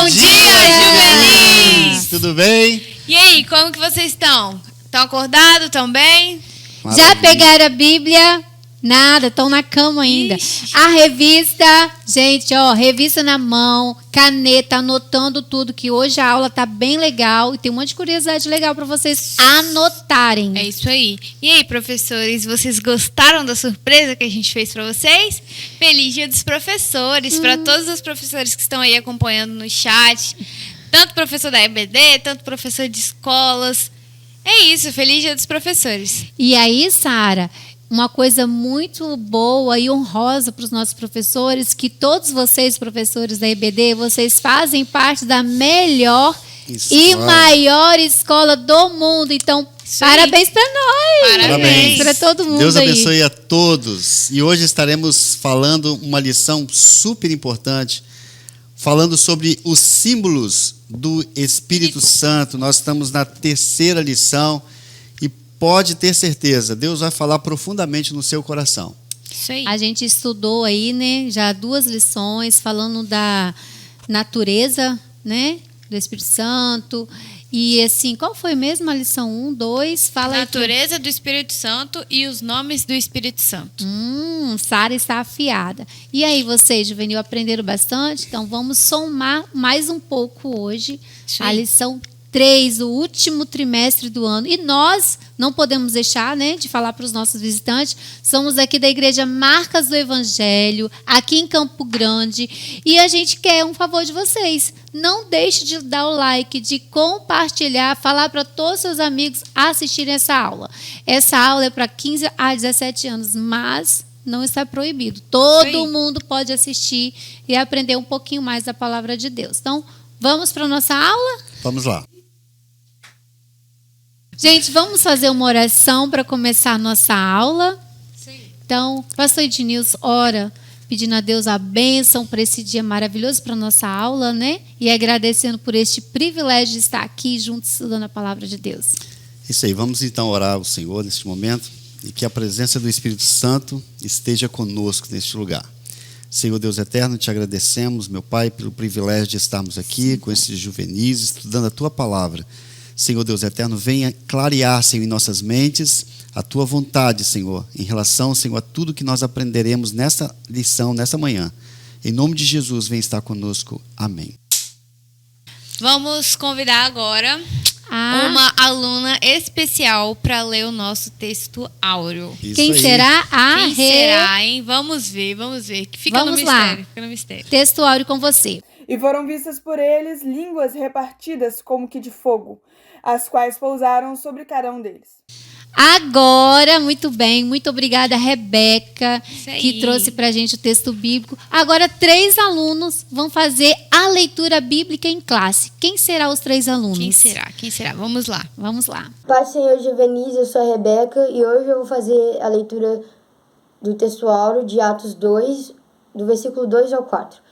Bom dia, Juvenis! Tudo bem? E aí, como que vocês estão? Estão acordados? Estão bem? Já pegaram a Bíblia? Nada, estão na cama ainda. Ixi. A revista, gente, ó, revista na mão, caneta, anotando tudo, que hoje a aula tá bem legal e tem um monte de curiosidade legal para vocês anotarem. É isso aí. E aí, professores, vocês gostaram da surpresa que a gente fez para vocês? Feliz Dia dos Professores, para todos os professores que estão aí acompanhando no chat. Tanto professor da EBD, tanto professor de escolas. É isso, feliz Dia dos Professores. E aí, Sara, uma coisa muito boa e honrosa para os nossos professores, que todos vocês, professores da EBD, vocês fazem parte da melhor maior escola do mundo. Então, parabéns para nós. Parabéns. Para todo mundo. Deus aí. abençoe a todos. E hoje estaremos falando uma lição super importante, falando sobre os símbolos do Espírito Santo. Nós estamos na terceira lição. Pode ter certeza, Deus vai falar profundamente no seu coração. Isso aí. A gente estudou aí, né, já 2 lições falando da natureza, né, do Espírito Santo. E assim, qual foi mesmo a lição 1, 2? Fala aí. Natureza do Espírito Santo e os nomes do Espírito Santo. Sara está afiada. E aí, vocês, Juvenil, aprenderam bastante? Então, vamos somar mais um pouco hoje a lição 3, o último trimestre do ano. E nós não podemos deixar, né, de falar para os nossos visitantes. Somos aqui da Igreja Marcas do Evangelho, aqui em Campo Grande. E a gente quer um favor de vocês. Não deixe de dar o like, de compartilhar, falar para todos os seus amigos assistirem essa aula. Essa aula é para 15 a 17 anos, mas não está proibido. Todo mundo pode assistir e aprender um pouquinho mais da palavra de Deus. Então, vamos para a nossa aula? Vamos lá. Gente, vamos fazer uma oração para começar a nossa aula. Sim. Então, pastor Ednilson, ora, pedindo a Deus a bênção para esse dia maravilhoso, para a nossa aula, né? E agradecendo por este privilégio de estar aqui juntos estudando a palavra de Deus. Isso aí, vamos então orar ao Senhor neste momento e que a presença do Espírito Santo esteja conosco neste lugar. Senhor Deus eterno, te agradecemos, meu Pai, pelo privilégio de estarmos aqui com esses juvenis, estudando a Tua palavra. Senhor Deus eterno, venha clarear, Senhor, em nossas mentes a Tua vontade, Senhor, em relação, Senhor, a tudo que nós aprenderemos nessa lição, nessa manhã. Em nome de Jesus, vem estar conosco. Amém. Vamos convidar agora uma aluna especial para ler o nosso texto áureo. Quem será? Quem será, hein? Vamos ver. Que fica Vamos no lá. mistério. Fica no mistério. Texto áureo com você. E foram vistas por eles línguas repartidas como que de fogo, as quais pousaram sobre cada um deles. Agora, muito bem, muito obrigada, Rebeca, Isso aí. que trouxe para a gente o texto bíblico. Agora, 3 alunos vão fazer a leitura bíblica em classe. Quem serão os 3 alunos? Quem será? Vamos lá. Vamos lá. Pai, Senhor Juvenis, eu sou a Rebeca e hoje eu vou fazer a leitura do texto áureo de Atos 2, do versículo 2 ao 4.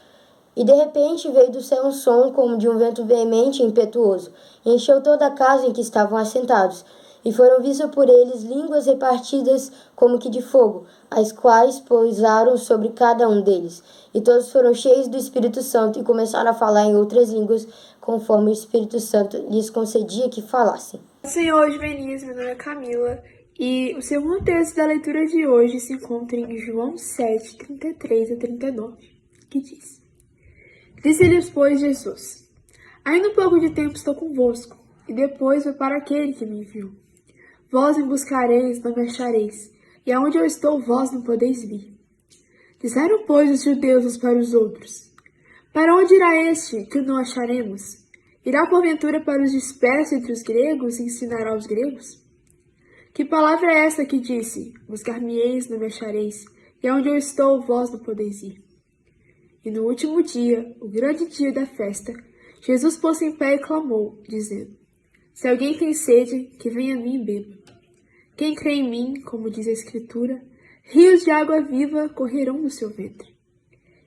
E de repente veio do céu um som como de um vento veemente e impetuoso, e encheu toda a casa em que estavam assentados. E foram vistas por eles línguas repartidas como que de fogo, as quais pousaram sobre cada um deles. E todos foram cheios do Espírito Santo e começaram a falar em outras línguas, conforme o Espírito Santo lhes concedia que falassem. Senhor Juvenis, meu nome é Camila, e o segundo texto da leitura de hoje se encontra em João 7, 33 a 39, que diz: Disse-lhes, pois, Jesus: Ainda um pouco de tempo estou convosco, e depois vou para aquele que me enviou. Vós me buscareis, não me achareis, e aonde eu estou, vós não podeis vir. Disseram, pois, os judeus uns para os outros: Para onde irá este, que o não acharemos? Irá, porventura, para os dispersos entre os gregos e ensinará aos gregos? Que palavra é esta que disse: Buscar-me-eis, não me achareis, e aonde eu estou, vós não podeis ir? E no último dia, o grande dia da festa, Jesus pôs-se em pé e clamou, dizendo: Se alguém tem sede, que venha a mim e beba. Quem crê em mim, como diz a Escritura, rios de água viva correrão do seu ventre.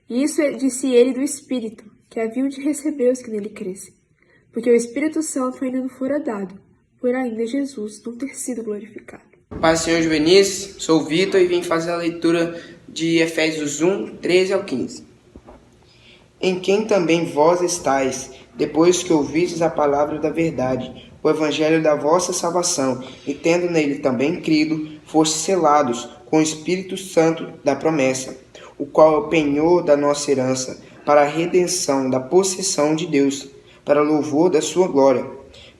E isso disse ele do Espírito, que haviam de receber os que nele crescem, porque o Espírito Santo ainda não fora dado, por ainda Jesus não ter sido glorificado. Paz, Senhor Juvenis, sou o Vitor e vim fazer a leitura de Efésios 1, 13 ao 15. em quem também vós estáis, depois que ouvistes a palavra da verdade, o evangelho da vossa salvação, e tendo nele também crido, fostes selados com o Espírito Santo da promessa, o qual é o penhor da nossa herança, para a redenção da possessão de Deus, para louvor da sua glória.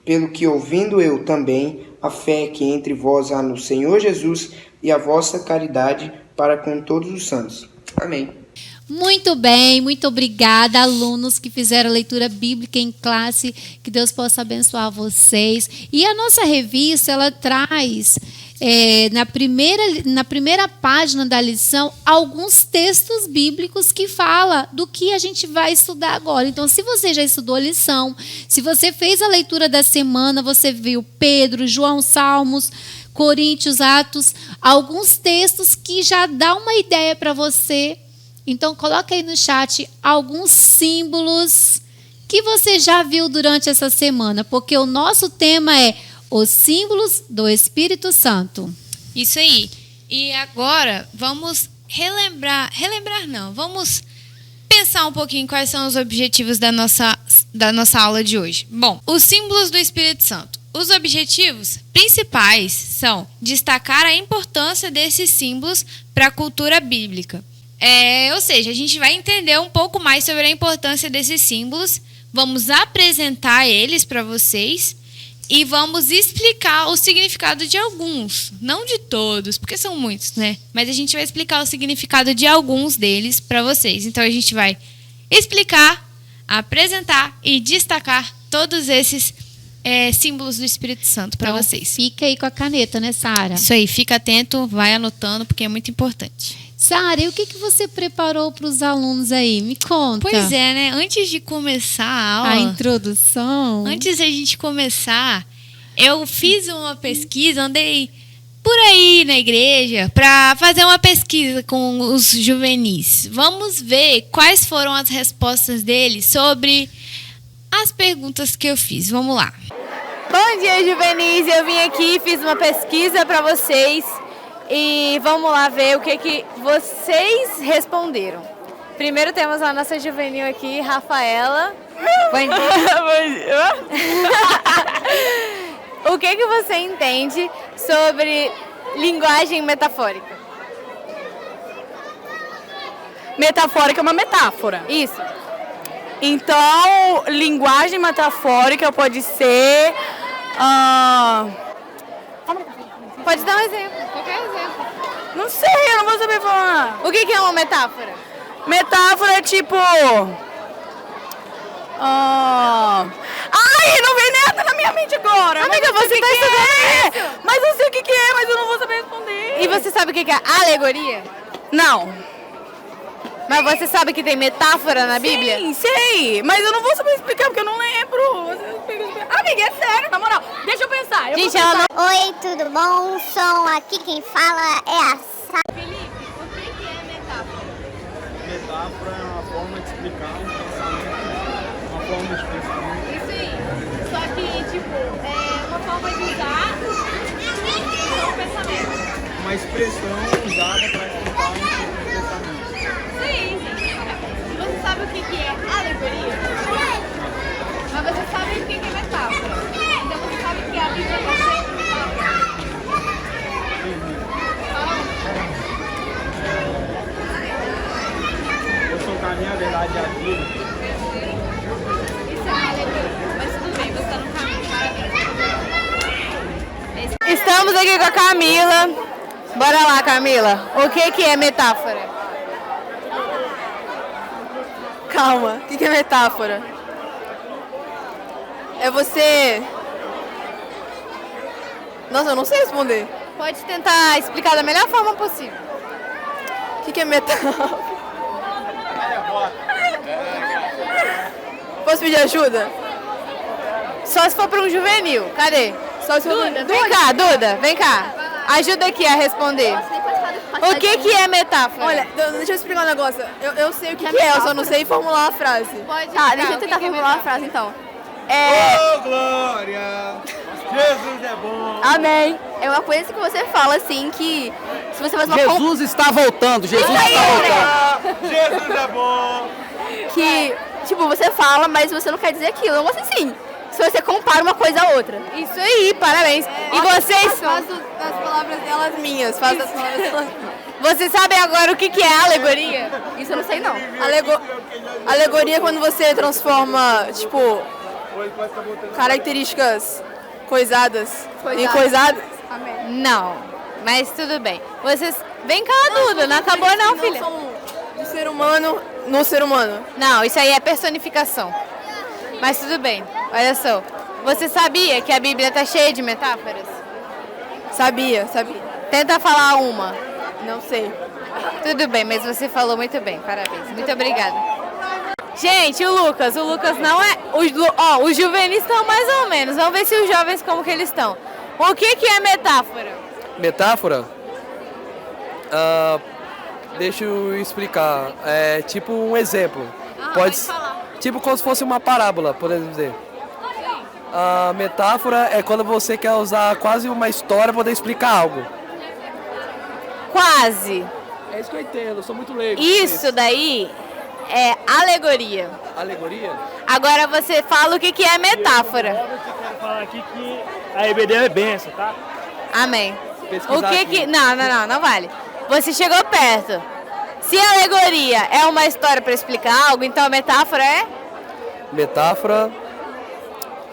Pelo que, ouvindo eu também a fé que entre vós há no Senhor Jesus e a vossa caridade para com todos os santos. Amém. Muito bem, muito obrigada, alunos que fizeram a leitura bíblica em classe, que Deus possa abençoar vocês. E a nossa revista, ela traz, na primeira página da lição, alguns textos bíblicos que falam do que a gente vai estudar agora. Então, se você já estudou a lição, se você fez a leitura da semana, você viu Pedro, João, Salmos, Coríntios, Atos, alguns textos que já dá uma ideia para você. Então, coloca aí no chat alguns símbolos que você já viu durante essa semana, porque o nosso tema é os símbolos do Espírito Santo. Isso aí. E agora, vamos vamos pensar um pouquinho quais são os objetivos da nossa aula de hoje. Bom, os símbolos do Espírito Santo. Os objetivos principais são destacar a importância desses símbolos para a cultura bíblica. Ou seja, a gente vai entender um pouco mais sobre a importância desses símbolos, vamos apresentar eles para vocês e vamos explicar o significado de alguns, não de todos, porque são muitos, né? Mas a gente vai explicar o significado de alguns deles para vocês. Então a gente vai explicar, apresentar e destacar todos esses símbolos do Espírito Santo para vocês. Fica aí com a caneta, né, Sara? Isso aí, fica atento, vai anotando, porque é muito importante. Sara, e o que você preparou para os alunos aí? Me conta. Pois é, né? Antes de começar a aula... A introdução. Antes da gente começar, eu fiz uma pesquisa, andei por aí na igreja para fazer uma pesquisa com os juvenis. Vamos ver quais foram as respostas deles sobre as perguntas que eu fiz. Vamos lá. Bom dia, juvenis. Eu vim aqui, fiz uma pesquisa para vocês. E vamos lá ver o que vocês responderam. Primeiro temos a nossa juvenil aqui, Rafaela. Bom dia. O que você entende sobre linguagem metafórica? Metafórica é uma metáfora. Isso. Então, linguagem metafórica pode ser... Pode dar um exemplo, qualquer exemplo. Não sei, eu não vou saber falar. O que é uma metáfora? Metáfora é tipo... Ai, não vem nada na minha mente agora. Amiga, você está estudando isso. Mas eu sei o que é, mas eu não vou saber responder. E você sabe o que é alegoria? Não. Mas você sabe que tem metáfora na Bíblia? Sim, sei. Mas eu não vou saber explicar porque eu não lembro. Amiga, é sério, na moral. Deixa eu pensar. Gente, ela não... Oi, tudo bom? Aqui quem fala é a Sara. Felipe, o que é metáfora? Metáfora é uma forma de explicar um pensamento. Uma forma de pensamento. Isso aí. Só que, tipo, é uma forma de usar um pensamento. Uma expressão usada para explicar um tipo de pensamento. Sim. Você sabe o que é alegoria? Mas você sabe o que é metáfora. Então você sabe que a Bíblia está cheia de metáfora. Eu sou o caminho, a verdade e a vida. Isso é alegoria. Mas tudo bem, você está no caminho. Parabéns. Estamos aqui com a Camila. Bora lá, Camila. O que é metáfora? Calma, o que é metáfora? É você... Nossa, eu não sei responder. Pode tentar explicar da melhor forma possível. O que é metáfora? Posso pedir ajuda? Só se for para um juvenil. Cadê? Só se for Duda, vem cá, Duda, vem cá. Ajuda aqui a responder. O que é metáfora? Olha, deixa eu explicar um negócio. Eu sei o que é, eu só não sei formular uma frase. Pode Tá, deixa eu tentar formular uma frase então. Ô, Glória! Jesus é bom. Amém. É uma coisa que você fala assim que se você faz uma Jesus está voltando. Jesus está voltando. Jesus é bom. que tipo você fala, mas você não quer dizer aquilo. Não assim sim. Se você compara uma coisa a outra. Isso aí, parabéns. E vocês... Faço das palavras delas minhas. Faço das palavras delas minhas. Vocês sabem agora o que é alegoria? Isso eu não sei não. Alegoria é quando você transforma, tipo, características coisadas em coisadas. Amém. Não, mas tudo bem. Vocês... Vem cá, Duda, não acabou não, filha. Do ser humano no ser humano. Não, isso aí é personificação. Mas tudo bem, olha só. Você sabia que a Bíblia está cheia de metáforas? Sabia. Tenta falar uma. Não sei. Tudo bem, mas você falou muito bem, parabéns. Muito obrigada. Gente, o Lucas não é... Os juvenis estão mais ou menos. Vamos ver se os jovens como que eles estão. O que é metáfora? Metáfora? Deixa eu explicar. É tipo um exemplo. Pode falar. Tipo como se fosse uma parábola, podemos dizer. A metáfora é quando você quer usar quase uma história para poder explicar algo. Quase. É isso que eu entendo, eu sou muito leigo. Isso daí é alegoria. Alegoria? Agora você fala o que é metáfora. Eu quero falar aqui que a EBD é benção, tá? Amém. Pesquisar O que aqui. Não vale. Você chegou perto. Se a alegoria é uma história para explicar algo, então a metáfora é? Metáfora...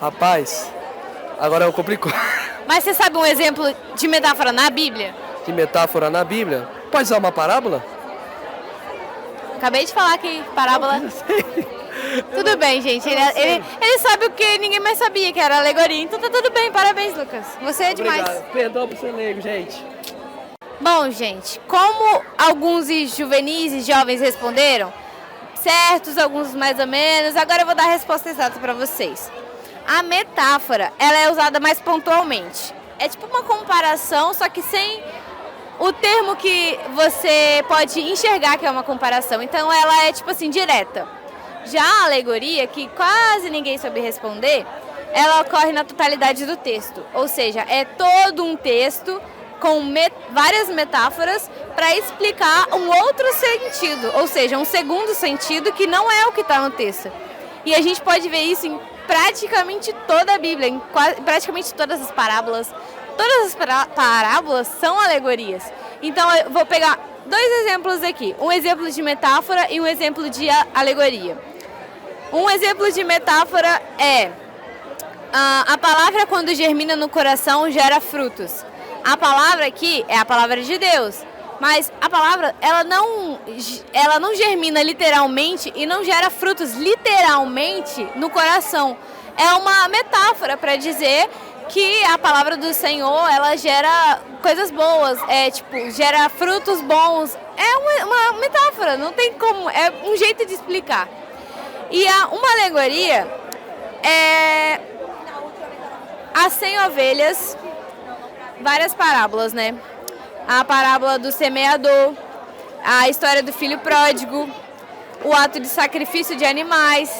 Rapaz, agora complicou. Mas você sabe um exemplo de metáfora na Bíblia? De metáfora na Bíblia? Pode ser uma parábola? Acabei de falar que parábola... Tudo bem, gente. Ele sabe o que ninguém mais sabia, que era alegoria. Então tá tudo bem. Parabéns, Lucas. Você é demais. Obrigado. Perdão por ser leigo, gente. Bom, gente, como alguns juvenis e jovens responderam, certos, alguns mais ou menos, agora eu vou dar a resposta exata para vocês. A metáfora, ela é usada mais pontualmente. É tipo uma comparação, só que sem o termo que você pode enxergar que é uma comparação. Então ela é tipo assim, direta. Já a alegoria, que quase ninguém soube responder, ela ocorre na totalidade do texto. Ou seja, é todo um texto com várias metáforas para explicar um outro sentido. Ou seja, um segundo sentido que não é o que está no texto. E a gente pode ver isso em praticamente toda a Bíblia, em praticamente todas as parábolas. Todas as parábolas são alegorias. Então eu vou pegar dois exemplos aqui. Um exemplo de metáfora e um exemplo de alegoria. Um exemplo de metáfora é a palavra quando germina no coração gera frutos. A palavra aqui é a palavra de Deus, mas a palavra ela não germina literalmente e não gera frutos literalmente no coração. É uma metáfora para dizer que a palavra do Senhor ela gera coisas boas, gera frutos bons. É uma metáfora, não tem como, é um jeito de explicar. E uma alegoria é as 100 ovelhas, várias parábolas, né? A parábola do semeador, a história do filho pródigo, o ato de sacrifício de animais.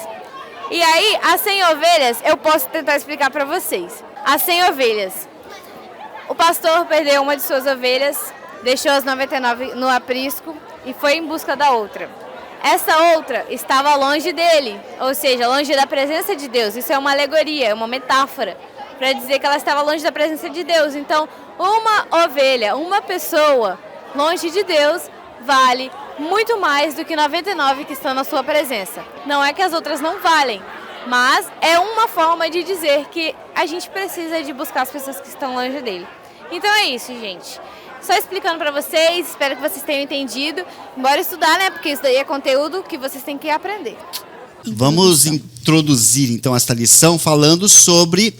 E aí, as 100 ovelhas, eu posso tentar explicar para vocês. As 100 ovelhas. O pastor perdeu uma de suas ovelhas, deixou as 99 no aprisco e foi em busca da outra. Essa outra estava longe dele, ou seja, longe da presença de Deus. Isso é uma alegoria, é uma metáfora para dizer que ela estava longe da presença de Deus. Então, uma ovelha, uma pessoa longe de Deus vale muito mais do que 99 que estão na sua presença. Não é que as outras não valem, mas é uma forma de dizer que a gente precisa de buscar as pessoas que estão longe dele. Então é isso, gente. Só explicando para vocês, espero que vocês tenham entendido. Bora estudar, né? Porque isso daí é conteúdo que vocês têm que aprender. Vamos introduzir, então, esta lição falando sobre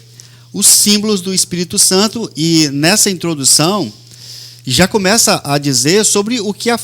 os símbolos do Espírito Santo. E nessa introdução, já começa a dizer sobre o que a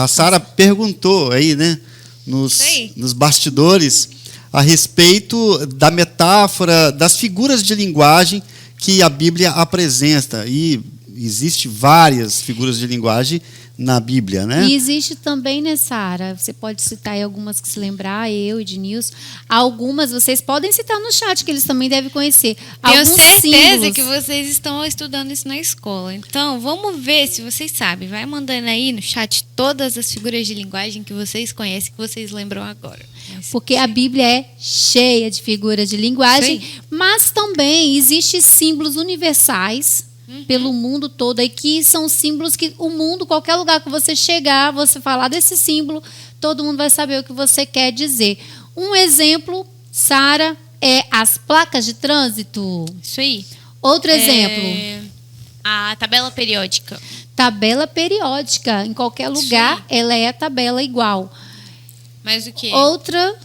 Sara perguntou aí, né? Nos bastidores, a respeito da metáfora, das figuras de linguagem que a Bíblia apresenta. E existe várias figuras de linguagem na Bíblia, né? E existe também, né, Sara? Você pode citar aí algumas que se lembrar, eu e Ednilson. Algumas vocês podem citar no chat, que eles também devem conhecer. Tenho Alguns certeza símbolos. que vocês estão estudando isso na escola. Então, vamos ver se vocês sabem. Vai mandando aí no chat todas as figuras de linguagem que vocês conhecem, que vocês lembram agora. Porque a Bíblia é cheia de figuras de linguagem, mas também existem símbolos universais pelo mundo todo, aí que são símbolos que o mundo, qualquer lugar que você chegar, você falar desse símbolo, todo mundo vai saber o que você quer dizer. Um exemplo, Sara, é as placas de trânsito. Isso aí. Outro exemplo. A tabela periódica. Tabela periódica. Em qualquer lugar, ela é a tabela igual. Mas o quê? Outra,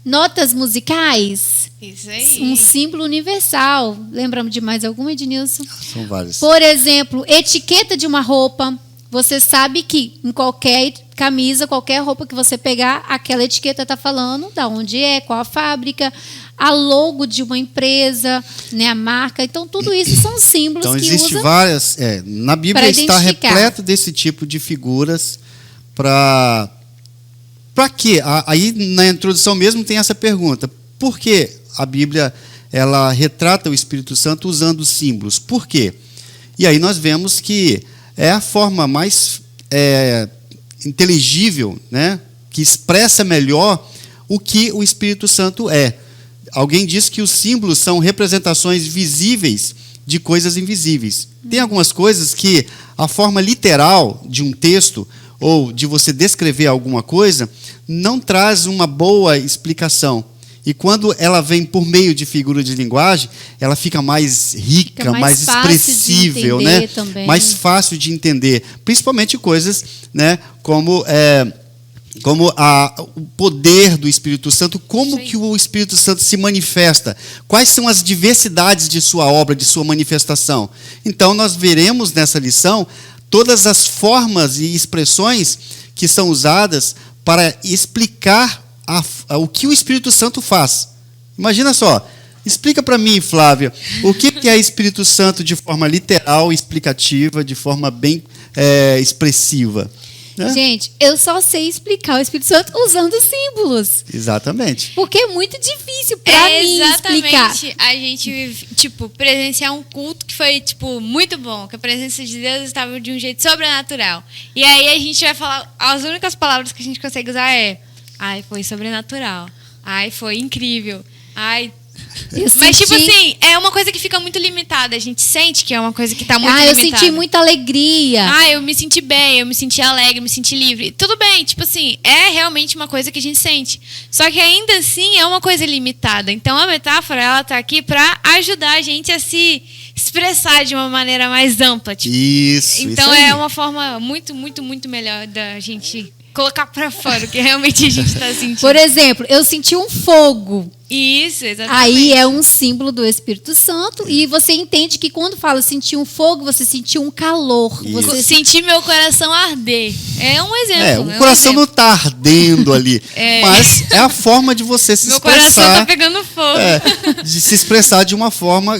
notas musicais. Isso aí. Um símbolo universal. Lembramos de mais alguma, Ednilson? São vários. Por exemplo, etiqueta de uma roupa. Você sabe que em qualquer camisa, qualquer roupa que você pegar, aquela etiqueta está falando da onde é, qual a fábrica, a logo de uma empresa, né, a marca. Então, tudo isso são símbolos então, que existe usa várias. Na Bíblia está repleto desse tipo de figuras para quê? Aí na introdução mesmo tem essa pergunta. Por que a Bíblia ela retrata o Espírito Santo usando símbolos? Por quê? E aí nós vemos que é a forma mais inteligível, né, que expressa melhor o que o Espírito Santo é. Alguém diz que os símbolos são representações visíveis de coisas invisíveis. Tem algumas coisas que a forma literal de um texto ou de você descrever alguma coisa não traz uma boa explicação. E quando ela vem por meio de figura de linguagem, ela fica mais rica, mais expressível, né? Também. Mais fácil de entender. Principalmente coisas, né, como o poder do Espírito Santo, como que o Espírito Santo se manifesta, quais são as diversidades de sua obra, de sua manifestação. Então, nós veremos nessa lição todas as formas e expressões que são usadas para explicar o que o Espírito Santo faz. Imagina só, explica para mim, Flávia, o que é Espírito Santo de forma literal, explicativa, de forma bem expressiva. Né? Gente, eu só sei explicar o Espírito Santo usando símbolos. Exatamente. Porque é muito difícil para mim explicar. A gente, presenciar um culto que foi, muito bom, que a presença de Deus estava de um jeito sobrenatural. E aí a gente vai falar, as únicas palavras que a gente consegue usar ai, foi sobrenatural. Ai, foi incrível. Ai... Mas, assim, é uma coisa que fica muito limitada. A gente sente que é uma coisa que está muito limitada. Eu senti muita alegria. Eu me senti bem, eu me senti alegre, eu me senti livre. Tudo bem, é realmente uma coisa que a gente sente. Só que ainda assim é uma coisa limitada. Então a metáfora, ela tá aqui para ajudar a gente a se expressar de uma maneira mais ampla. Isso. Então isso aí. É uma forma muito, muito, muito melhor da gente colocar para fora o que realmente a gente está sentindo. Por exemplo, eu senti um fogo. Isso, exatamente. Aí é um símbolo do Espírito Santo e você entende que quando fala sentir um fogo, você sentiu um calor. Isso. Você sentir meu coração arder. É um exemplo. O coração não está ardendo ali, mas é a forma de você se expressar. Meu coração está pegando fogo. De se expressar de uma forma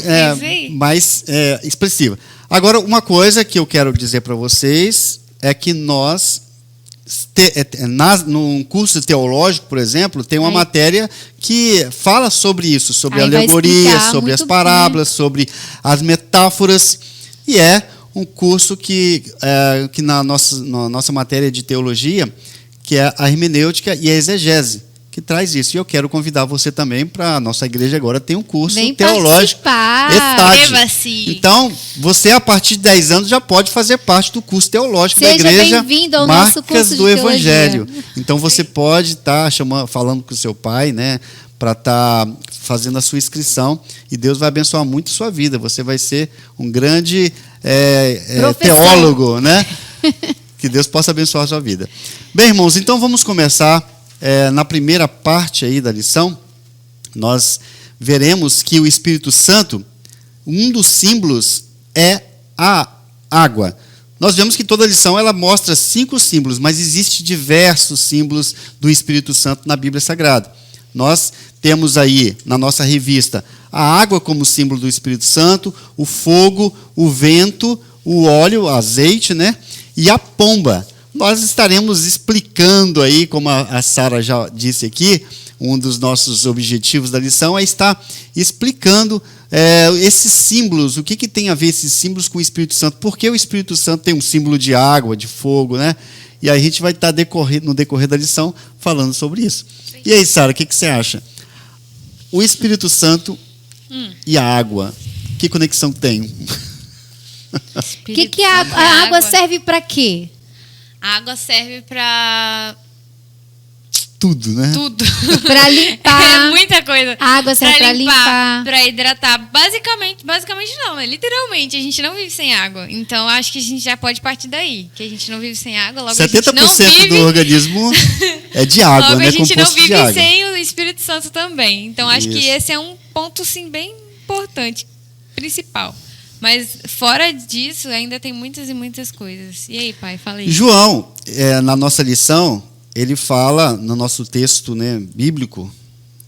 mais expressiva. Agora, uma coisa que eu quero dizer para vocês é que nós... num curso teológico, por exemplo, tem uma matéria que fala sobre isso, sobre alegorias, sobre as parábolas, sobre as metáforas, e é um curso que na nossa matéria de teologia, que é a hermenêutica e a exegese, que traz isso. E eu quero convidar você também para a nossa igreja agora tem um curso teológico ETAD. Então, você a partir de 10 anos já pode fazer parte do curso teológico da igreja ao Marcas nosso curso do de Evangelho. Então, você pode estar falando com o seu pai, né, para estar fazendo a sua inscrição, e Deus vai abençoar muito a sua vida. Você vai ser um grande teólogo, né? Que Deus possa abençoar a sua vida. Bem, irmãos, então vamos começar. Na primeira parte aí da lição, nós veremos que o Espírito Santo, um dos símbolos é a água. Nós vemos que toda a lição ela mostra 5 símbolos, mas existem diversos símbolos do Espírito Santo na Bíblia Sagrada. Nós temos aí, na nossa revista, a água como símbolo do Espírito Santo, o fogo, o vento, o óleo, o azeite, né? E a pomba. Nós estaremos explicando aí, como a Sara já disse aqui, um dos nossos objetivos da lição é estar explicando esses símbolos, o que tem a ver esses símbolos com o Espírito Santo. Porque o Espírito Santo tem um símbolo de água, de fogo, né? E aí a gente vai estar no decorrer da lição falando sobre isso. Sim. E aí, Sara, o que você acha? O Espírito Santo e a água, que conexão tem? Que a água serve para quê? A água serve para tudo, né? Tudo. Para limpar. É muita coisa. A água serve para limpar. Para hidratar. Basicamente não, né? Literalmente, a gente não vive sem água. Então, acho que a gente já pode partir daí. Que a gente não vive sem água, logo 70% a gente não vive... do organismo é de água, logo né? a gente não composto vive sem o Espírito Santo também. Então, acho que esse é um ponto, sim, bem importante, principal. Mas, fora disso, ainda tem muitas e muitas coisas. E aí, pai, fala aí. João, na nossa lição, ele fala, no nosso texto, né, bíblico,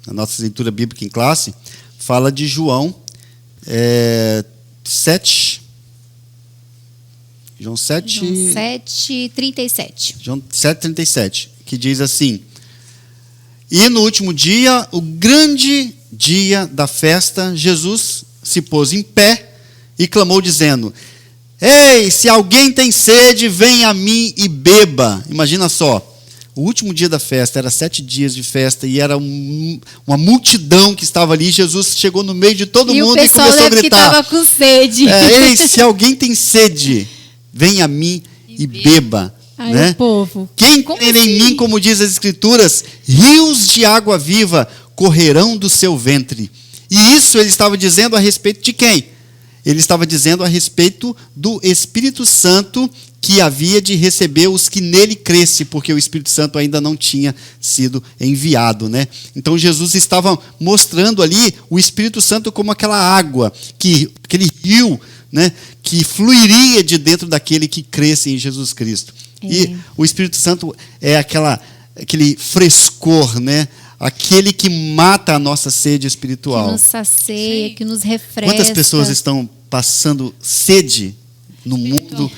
na nossa leitura bíblica em classe, fala de João 7. João 7:37. João 7:37, que diz assim: E no último dia, o grande dia da festa, Jesus se pôs em pé e clamou dizendo: Ei, se alguém tem sede, venha a mim e beba. Imagina só, o último dia da festa, era 7 dias de festa, e era uma multidão que estava ali. Jesus chegou no meio de todo mundo e começou a gritar. Que estava com sede. Ei, se alguém tem sede, venha a mim e beba. Ai, né? O povo. Quem crer em mim, como diz as Escrituras, rios de água viva correrão do seu ventre. E isso ele estava dizendo a respeito de quem? Ele estava dizendo a respeito do Espírito Santo que havia de receber os que nele crescem, porque o Espírito Santo ainda não tinha sido enviado, né? Então Jesus estava mostrando ali o Espírito Santo como aquela água, aquele rio, né, que fluiria de dentro daquele que cresce em Jesus Cristo. E o Espírito Santo é aquele frescor, né? Aquele que mata a nossa sede espiritual. Que nos sacia, que nos refresca. Quantas pessoas estão passando sede no mundo,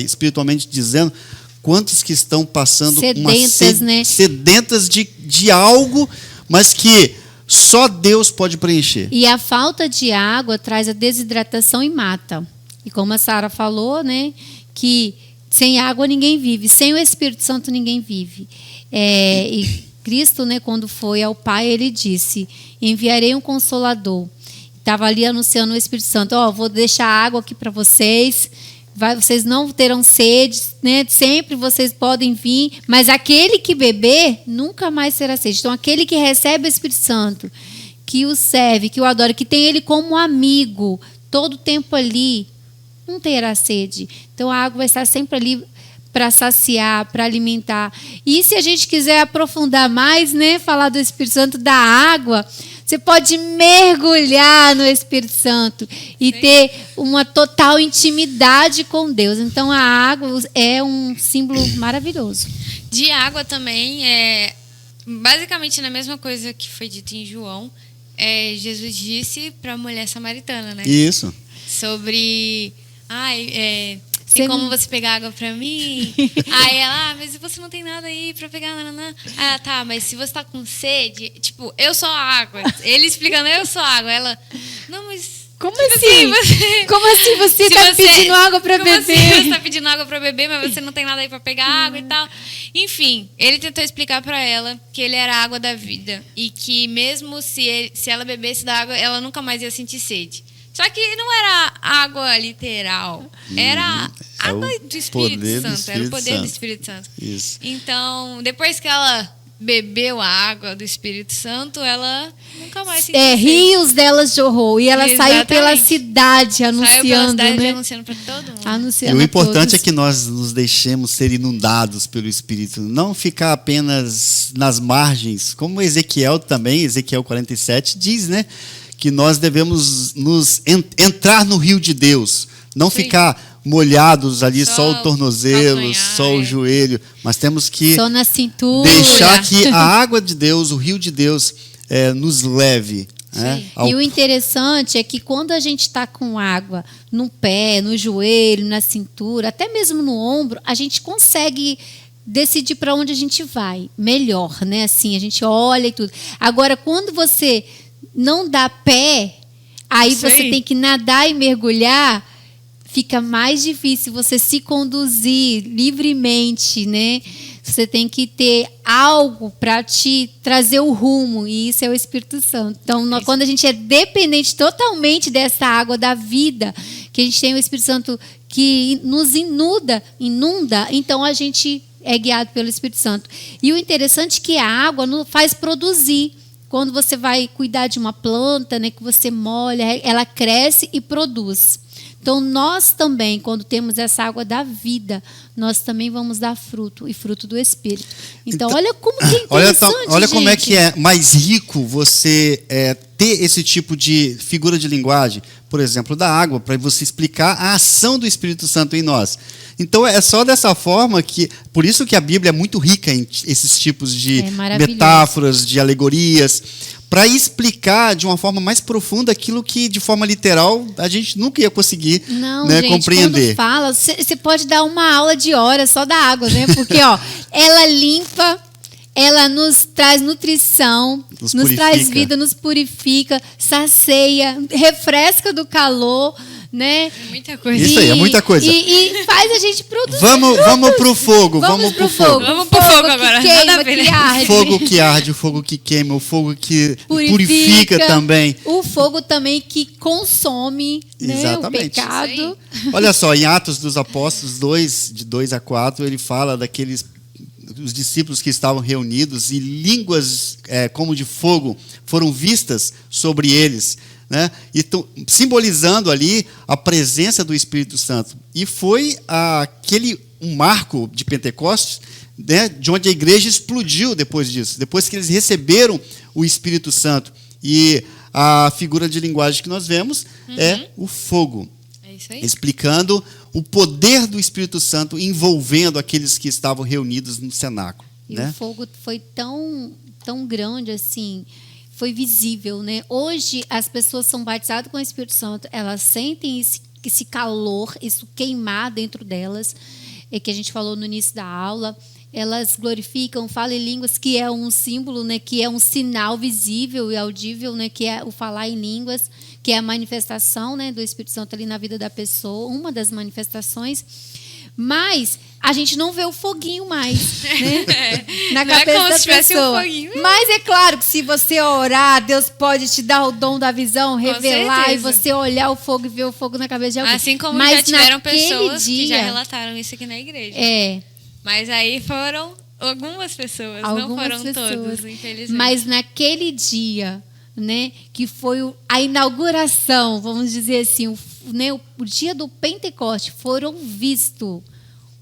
espiritualmente dizendo? Quantos que estão passando uma sede, né? Sedentas de algo, mas que só Deus pode preencher. E a falta de água traz a desidratação e mata. E como a Sara falou, né, que sem água ninguém vive, sem o Espírito Santo ninguém vive. E Cristo, né, quando foi ao Pai, ele disse: enviarei um Consolador. Estava ali anunciando o Espírito Santo: vou deixar água aqui para vocês, vocês não terão sede, né? Sempre vocês podem vir, mas aquele que beber nunca mais terá sede. Então, aquele que recebe o Espírito Santo, que o serve, que o adora, que tem ele como amigo, todo o tempo ali, não terá sede. Então, a água vai estar sempre ali para saciar, para alimentar. E se a gente quiser aprofundar mais, né, falar do Espírito Santo, da água, você pode mergulhar no Espírito Santo e ter uma total intimidade com Deus. Então, a água é um símbolo maravilhoso. De água também, basicamente na mesma coisa que foi dito em João, Jesus disse para a mulher samaritana, né? Isso. Sobre... tem como você pegar água pra mim? Aí ela, mas você não tem nada aí pra pegar, nananã. Tá, mas se você tá com sede, tipo, eu sou água. Ele explicando, eu sou água. Ela, não, mas... Como assim? Como assim você tá pedindo água pra beber? Como assim você tá pedindo água pra beber, mas você não tem nada aí pra pegar água e tal? Enfim, ele tentou explicar pra ela que ele era a água da vida. E que mesmo se ela bebesse da água, ela nunca mais ia sentir sede. Só que não era água literal, era água do Espírito Santo, era o poder do Espírito Santo. Isso. Então, depois que ela bebeu a água do Espírito Santo, ela nunca mais sentiu sede. Rios dela jorrou, e ela saiu pela cidade anunciando. Saiu pela cidade, né? Anunciando para todo mundo. E o importante é que nós nos deixemos ser inundados pelo Espírito, não ficar apenas nas margens, como Ezequiel 47 diz, né? Que nós devemos entrar no rio de Deus, não ficar molhados ali, só o tornozelo, só o joelho, mas temos que só na cintura. Deixar que a água de Deus, o rio de Deus, nos leve Né? E o interessante é que quando a gente está com água no pé, no joelho, na cintura, até mesmo no ombro, a gente consegue decidir para onde a gente vai melhor, né? Assim, a gente olha e tudo. Agora, quando você não dá pé, aí você tem que nadar e mergulhar, fica mais difícil você se conduzir livremente, né? Você tem que ter algo para te trazer o rumo, e isso é o Espírito Santo. Então, quando a gente é dependente totalmente dessa água da vida, que a gente tem o Espírito Santo que nos inunda, então a gente é guiado pelo Espírito Santo. E o interessante é que a água nos faz produzir. Quando você vai cuidar de uma planta, né, que você molha, ela cresce e produz. Então, nós também, quando temos essa água da vida, nós também vamos dar fruto, e fruto do Espírito. Então olha como que é interessante, olha gente. como é que é mais rico você ter esse tipo de figura de linguagem, por exemplo, da água, para você explicar a ação do Espírito Santo em nós. Então, é só dessa forma que... Por isso que a Bíblia é muito rica em esses tipos de metáforas, de alegorias, para explicar de uma forma mais profunda aquilo que, de forma literal, a gente nunca ia conseguir compreender. Quando fala, você pode dar uma aula de horas só da água, né? Porque ela limpa, ela nos traz nutrição, nos traz vida, nos purifica, sacia, refresca do calor, né? É muita coisa. Isso aí, é muita coisa. E faz a gente produzir. Vamos pro fogo. Vamos pro fogo. Vamos pro fogo agora. Queima, que arde. Fogo que arde, o fogo que queima, o fogo que purifica também. O fogo também que consome, né, o pecado. Olha só, em Atos dos Apóstolos 2, de 2 a 4, ele fala daqueles os discípulos que estavam reunidos e línguas como de fogo foram vistas sobre eles, né? E simbolizando ali a presença do Espírito Santo. E foi um marco de Pentecostes, né, de onde a igreja explodiu depois disso, depois que eles receberam o Espírito Santo. E a figura de linguagem que nós vemos é o fogo. É isso aí. Explicando o poder do Espírito Santo envolvendo aqueles que estavam reunidos no cenáculo. E né? o fogo foi tão grande assim, foi visível, né? Hoje as pessoas são batizadas com o Espírito Santo, elas sentem esse calor, isso queimar dentro delas, que a gente falou no início da aula. Elas glorificam, falam em línguas, que é um símbolo, né, que é um sinal visível e audível, né, que é o falar em línguas, que é a manifestação, né, do Espírito Santo ali na vida da pessoa, uma das manifestações. Mas a gente não vê o foguinho mais, né? Na cabeça da pessoa. Mas é claro que se você orar, Deus pode te dar o dom da visão, revelar, e você olhar o fogo e ver o fogo na cabeça de alguém. Assim como já tiveram pessoas que já relataram isso aqui na igreja. Mas aí foram algumas pessoas, não foram todas, infelizmente. Mas naquele dia, né, que foi a inauguração, vamos dizer assim, o dia do Pentecoste, foram vistos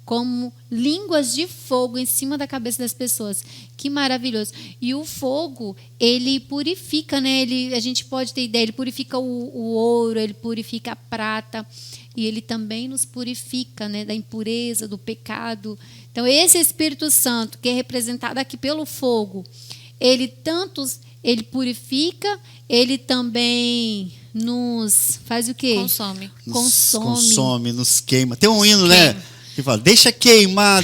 como línguas de fogo em cima da cabeça das pessoas. Que maravilhoso. E o fogo, ele purifica, né? A gente pode ter ideia, ele purifica o ouro, ele purifica a prata, e ele também nos purifica, né, da impureza, do pecado. Então, esse Espírito Santo, que é representado aqui pelo fogo, ele purifica, ele também nos faz o quê? Consome, nos queima. Tem um hino, né, que fala, deixa queimar,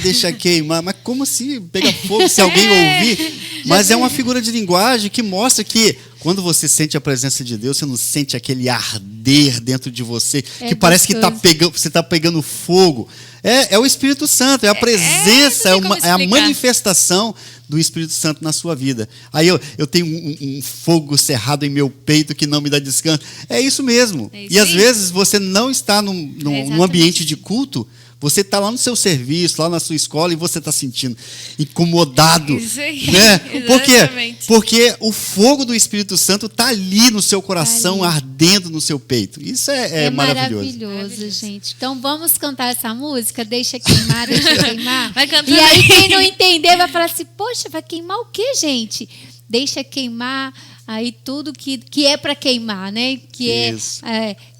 mas como assim pega fogo se alguém ouvir? Mas é uma figura de linguagem que mostra que quando você sente a presença de Deus, você não sente aquele arder dentro de você, que parece que você está pegando fogo. É o Espírito Santo, é a presença, é a manifestação do Espírito Santo na sua vida. Aí eu tenho um fogo cerrado em meu peito que não me dá descanso. É isso mesmo. E às vezes você não está num ambiente de culto, você está lá no seu serviço, lá na sua escola, e você está sentindo incomodado. Isso aí. Né? Por quê? Porque o fogo do Espírito Santo está ali no seu coração, ardendo no seu peito. Isso é maravilhoso. Maravilhoso, gente. Então vamos cantar essa música? Deixa queimar, deixa queimar. Vai cantando. E aí quem não entender vai falar assim, poxa, vai queimar o quê, gente? Deixa queimar aí tudo que é para queimar, né? Que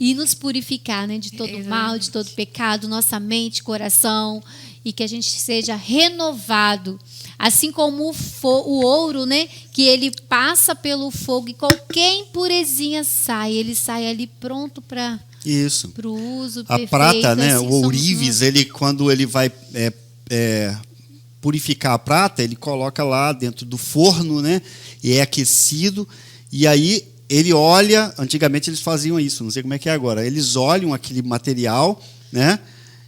e nos purificar, né, de todo mal, de todo pecado, nossa mente, coração, e que a gente seja renovado Assim como o ouro, né? Que ele passa pelo fogo e qualquer impurezinha sai. Ele sai ali pronto para Isso. o uso A perfeito. prata, né? Assim O ourives, quando ele vai purificar a prata, ele coloca lá dentro do forno, né? E é aquecido. E aí ele olha. Antigamente eles faziam isso, não sei como é que é agora. Eles olham aquele material, né?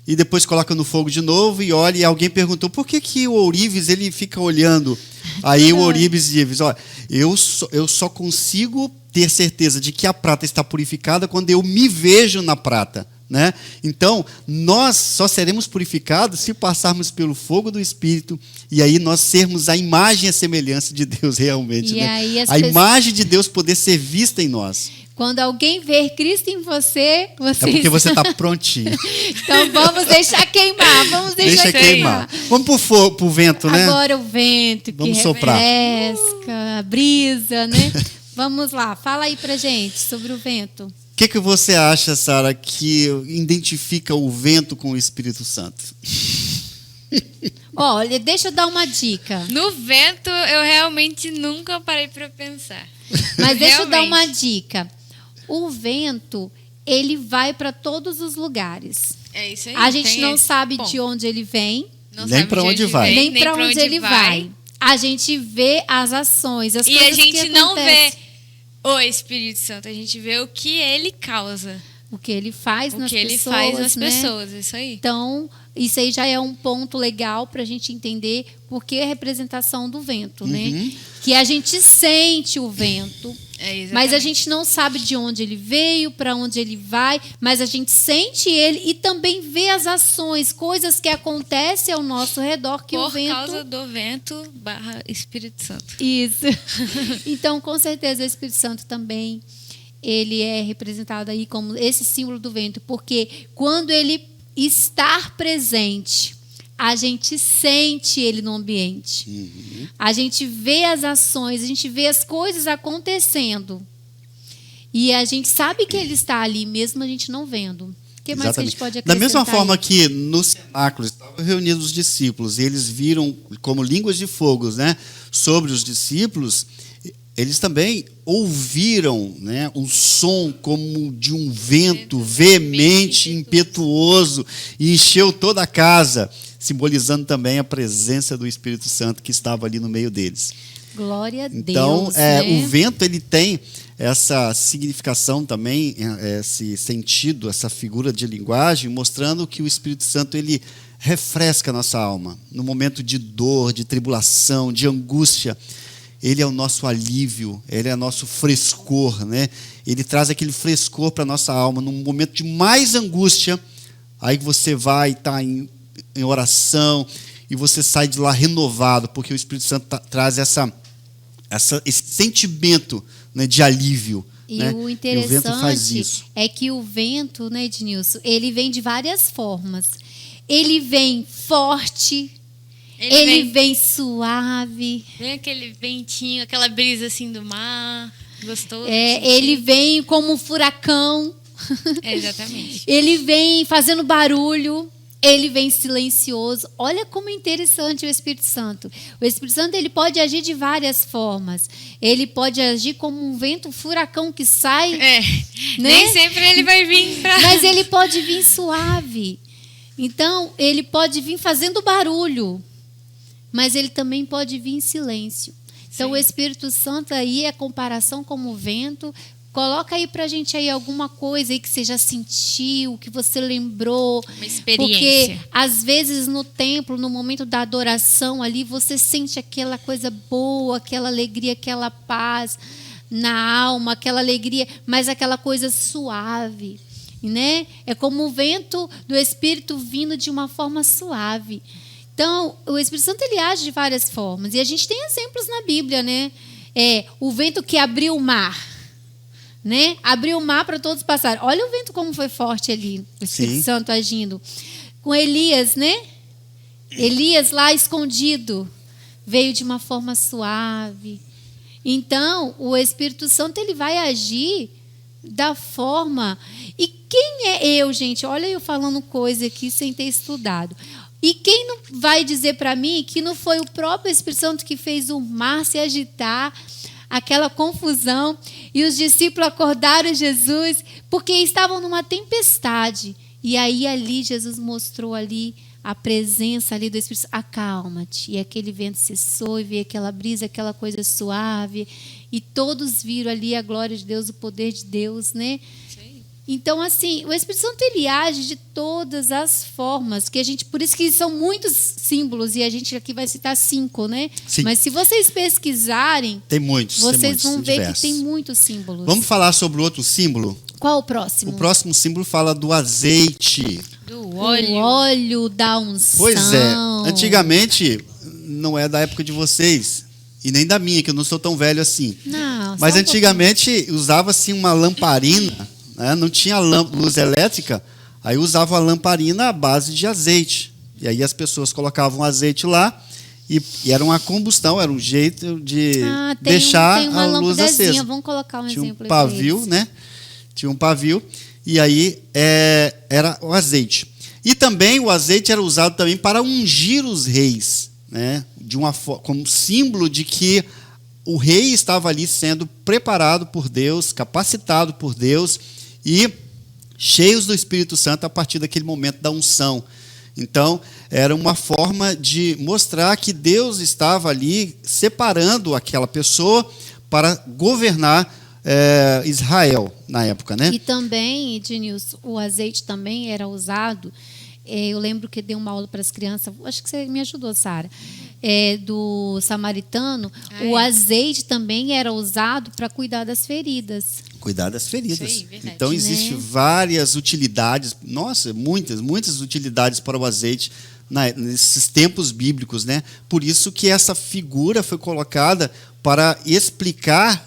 E depois coloca no fogo de novo e olha. E alguém perguntou por que o ourives ele fica olhando. Aí o ourives diz: olha, eu só consigo ter certeza de que a prata está purificada quando eu me vejo na prata, né? Então nós só seremos purificados se passarmos pelo fogo do Espírito e aí nós sermos a imagem e a semelhança de Deus realmente, e né? aí A imagem de Deus poder ser vista em nós. Quando alguém ver Cristo em você, É porque você está prontinho. Então vamos deixar queimar, vamos deixar queimar. Vamos pro vento, né? Agora o vento que vamos soprar. refresca, a brisa, né? Vamos lá, fala aí pra gente sobre o vento. O que você acha, Sara, que identifica o vento com o Espírito Santo? Olha, deixa eu dar uma dica. No vento, eu realmente nunca parei para pensar. Mas deixa eu dar uma dica. O vento, ele vai para todos os lugares. É isso aí. A gente não sabe de onde ele vem. Nem para onde vai. Nem para onde ele vai. A gente vê as ações, as coisas que acontecem. E a gente não vê o Espírito Santo, a gente vê o que ele causa. O que ele faz nas pessoas. O que ele faz nas pessoas, isso aí. Então, isso aí já é um ponto legal para a gente entender por que a representação do vento, né? Que a gente sente o vento, mas a gente não sabe de onde ele veio, para onde ele vai, mas a gente sente ele e também vê as ações, coisas que acontecem ao nosso redor que o vento... Por causa do vento / Espírito Santo. Isso. Então, com certeza, o Espírito Santo também... ele é representado aí como esse símbolo do vento, porque quando ele está presente, a gente sente ele no ambiente. A gente vê as ações, a gente vê as coisas acontecendo. E a gente sabe que ele está ali, mesmo a gente não vendo. O que mais que a gente pode acrescentar? Da mesma forma aí? que no cenáculo estavam reunidos os discípulos, e eles viram como línguas de fogo, né, sobre os discípulos, eles também ouviram, né, um som como de um vento veemente, impetuoso, e encheu toda a casa, simbolizando também a presença do Espírito Santo que estava ali no meio deles. Glória a Deus. Então, né? o vento ele tem essa significação também, esse sentido, essa figura de linguagem, mostrando que o Espírito Santo ele refresca a nossa alma no momento de dor, de tribulação, de angústia. Ele é o nosso alívio, ele é o nosso frescor, né? Ele traz aquele frescor para a nossa alma num momento de mais angústia. Aí você vai estar em oração e você sai de lá renovado, porque o Espírito Santo traz esse sentimento, né, de alívio. E né? o interessante e o vento faz isso. É que o vento, né, Ednilson, ele vem de várias formas. Ele vem forte, ele vem suave. Vem aquele ventinho, aquela brisa assim do mar, gostoso. Ele vem como um furacão. Exatamente. Ele vem fazendo barulho. Ele vem silencioso. Olha como é interessante o Espírito Santo. O Espírito Santo ele pode agir de várias formas. Ele pode agir como um vento, um furacão que sai. Né? Nem sempre ele vai vir pra... Mas ele pode vir suave. Então, ele pode vir fazendo barulho. Mas ele também pode vir em silêncio. Então, o Espírito Santo aí é a comparação como o vento. Coloca aí pra gente aí alguma coisa aí que você já sentiu, que você lembrou. Uma experiência. Porque, às vezes, no templo, no momento da adoração ali, você sente aquela coisa boa, aquela alegria, aquela paz na alma, aquela alegria, mas aquela coisa suave, né? É como o vento do Espírito vindo de uma forma suave. Então, o Espírito Santo ele age de várias formas. E a gente tem exemplos na Bíblia, né? O vento que abriu o mar. Né? Abriu o mar para todos passarem. Olha o vento como foi forte ali, o Espírito Santo agindo. Com Elias, né? Elias lá escondido, veio de uma forma suave. Então, o Espírito Santo ele vai agir da forma... E quem é eu, gente? Olha eu falando coisa aqui sem ter estudado. E quem não vai dizer para mim que não foi o próprio Espírito Santo que fez o mar se agitar, aquela confusão, e os discípulos acordaram Jesus, porque estavam numa tempestade. E aí ali Jesus mostrou ali a presença ali do Espírito Santo. Acalma-te. E aquele vento cessou, e veio aquela brisa, aquela coisa suave, e todos viram ali a glória de Deus, o poder de Deus, né? Então, assim, o Espírito Santo, ele age de todas as formas, que a gente, por isso que são muitos símbolos, e a gente aqui vai citar 5, né? Sim. Mas se vocês pesquisarem, Tem muitos. vocês vão ver diversos. que tem muitos símbolos. Vamos falar sobre outro símbolo? Qual o próximo? O próximo símbolo fala do azeite. Do óleo. O óleo da unção. Pois é. Antigamente, não é da época de vocês, e nem da minha, que eu não sou tão velho assim. Não, Mas só um antigamente usava-se uma lamparina, né? Não tinha luz elétrica, aí usava a lamparina à base de azeite. E aí as pessoas colocavam azeite lá e era uma combustão, era um jeito de deixar tem uma a luz acesa. Vamos colocar um Tinha exemplo um pavio, deles. né? Tinha um pavio e aí era o azeite. E também o azeite era usado também para ungir os reis, né? Como símbolo de que o rei estava ali sendo preparado por Deus, capacitado por Deus e cheios do Espírito Santo a partir daquele momento da unção. Então, era uma forma de mostrar que Deus estava ali separando aquela pessoa para governar Israel na época, né? E também, Ednilson, o azeite também era usado. Eu lembro que dei uma aula para as crianças, acho que você me ajudou, Sara, do samaritano. O azeite também era usado para cuidar das feridas. Cuidar das feridas. Sim, verdade. Então, existem várias utilidades, nossa, muitas utilidades para o azeite nesses tempos bíblicos, né? Por isso que essa figura foi colocada para explicar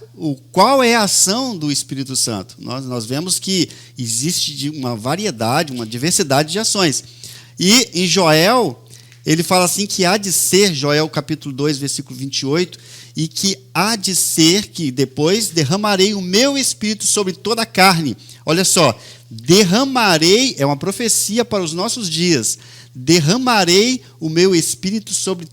qual é a ação do Espírito Santo. Nós vemos que existe uma variedade, uma diversidade de ações. E em Joel, ele fala assim que há de ser, Joel capítulo 2, versículo 28, e que há de ser que depois derramarei o meu Espírito sobre toda a carne. Olha só, derramarei, é uma profecia para os nossos dias, derramarei o meu Espírito sobre